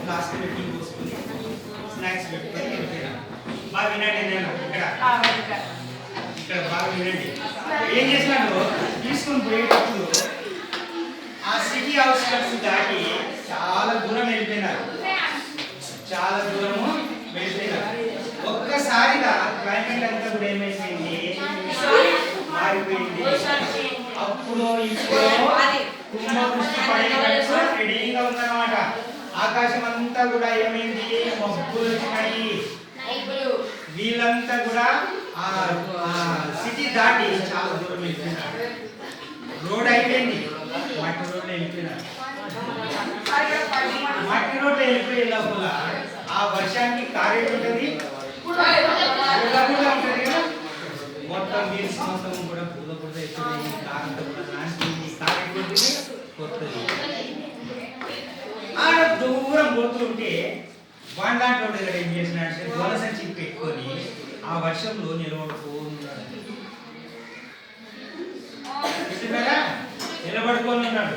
Flask పెట్టి పోసుకొని snacks పెట్టుకొని వెళ్ళిపోయినా. బాగా వినండి, నేను ఇక్కడ బాగా వినండి. ఏం చేసినాడు, తీసుకొని పోయేటప్పుడు ఆ సిటీ అవుట్స్కట్స్ దాటి చాలా దూరం వెళ్ళిపోయినారు. చాలా దూరము వెళ్ళిపోయినారు. ఒక్కసారిగా క్లైమేట్ అంతా కూడా ఏమైపోయింది, మారిపోయింది. అప్పుడు ఇప్పుడు కుంభవృష్టి పడేటట్టు రెడీగా ఉందన్నమాట. ఆకాశం అంతా కూడా ఏమైంది, మబ్బులు వచ్చినాయి. వీళ్ళంతా కూడా ఆ సిటీ దాటి చాలా దూరం వెళ్ళిపోయినారు. రోడ్ అయిపోయింది, మట్టి రోడ్లో వెళ్ళిపోయినారు. మట్టి రోడ్లో వెళ్ళిపోయే లోపల ఆ వర్షానికి కారేట్ ఉంటుంది, ఉంటుంది కదా. మొత్తం వీల్స్ మొత్తం కూడా బురద ఎక్కువ, కారంతా కూడా నాశనం, కారేట్ ఉంటుంది కొత్తది. ఆడ దూరం పోతుంటే వాండాంటి వాడు ఏం చేసినాడంటే గోల సంచి పెట్టుకొని ఆ వర్షంలో నిలబడుకొని ఉన్నాడు.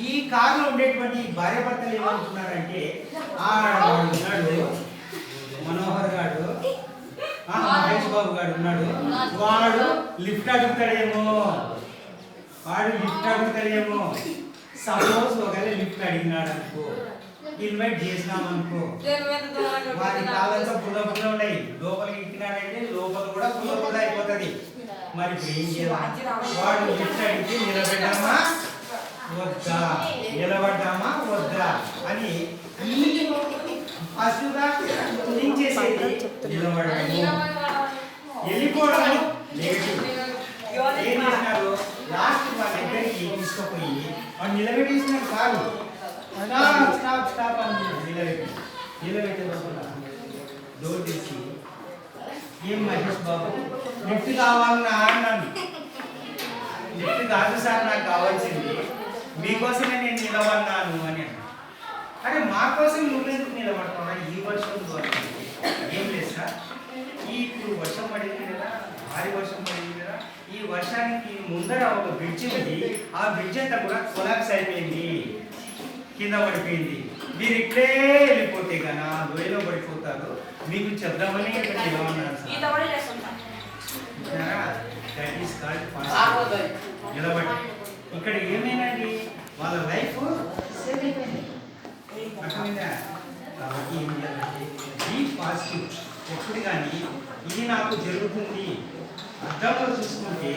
ఈ కారులో ఉండేటువంటి భార్య భర్తలు ఏమనుకున్నారంటే, ఉన్నాడు మనోహర్ గారు, మహేష్ బాబు గారు ఉన్నాడు, వాడు లిఫ్ట్ అడుగుతాడేమో, సపోజ్ ఒకవేళ లిఫ్ట్ అడిగినాడు అనుకో, ఇన్వైట్ చేసినాం అనుకో, వారి కాలంతో బుర్ర ఉన్నాయి, లోపలికి ఎక్కినాడంటే లోపల కూడా బుర్ర అయిపోతుంది. మరి ఇప్పుడు ఏం చేయాలి, వాడు లిఫ్ట్ అడిగితే నిలబడ్డామా వద్దా అని ఫస్ట్గా చేసేది నిలబడము, వెళ్ళిపోవడము నెగటివ్. ఏం చేసినారు, లాస్ట్ వాళ్ళ దగ్గరికి తీసుకుపోయి వాడు నిలబెట్టేసినాడు కాదు, స్టాప్ అని నిలబెట్టే లోపల డోర్ తెచ్చి, ఏం మహేష్ బాబు లిఫ్ట్ కావాలన్నా అన్నాను. లిఫ్ట్ కాదు సార్, నాకు కావాల్సింది మీకోసమే నేను నిలబడినాను అని. అరే మా కోసం నువ్వెందుకు నిలబడతావా, ఈ వర్షంలో ఏం లేదు సార్, ఇప్పుడు వర్షం పడింది కదా, భారీ వర్షం పడింది కదా, ఈ వర్షానికి ముందర ఒక బ్రిడ్జ్ ఉంది, ఆ బ్రిడ్జ్ అంతా కూడా కొలాప్స్ అయిపోయింది, కింద పడిపోయింది. మీరు ఇట్లే వెళ్ళిపోతే కదా లోయలో పడిపోతారు, మీకు చెప్దామని ఇక్కడ నిలబడినారు సార్. నిలబడి ఇక్కడ ఏమైనాది, వాళ్ళ లైఫ్ సేవ్ అయిపోయింది. అర్థమైందా? కాబట్టి ఏం చేయాలంటే బీ పాజిటివ్. ఎప్పుడు కానీ ఇది నాకు జరుగుతుంది, అర్థంలో చూసుకుంటే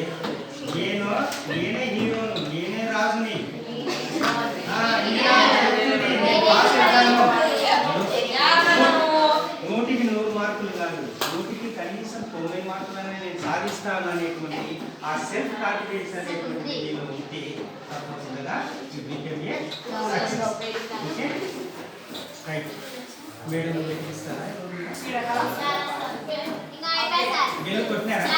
నేనే హీరోను, నేనే రాజుని, నూటికి 100 మార్కులు కాదు, నూటికి కనీసం 90 మార్కులనే నేను సాధిస్తాను అనేటువంటి ఆ సెల్ఫ్ కాన్ఫిడెన్స్ అనేటువంటి నేను ఉంటే తప్పకుండా మేడం ఇస్తారా, కొట్టినారా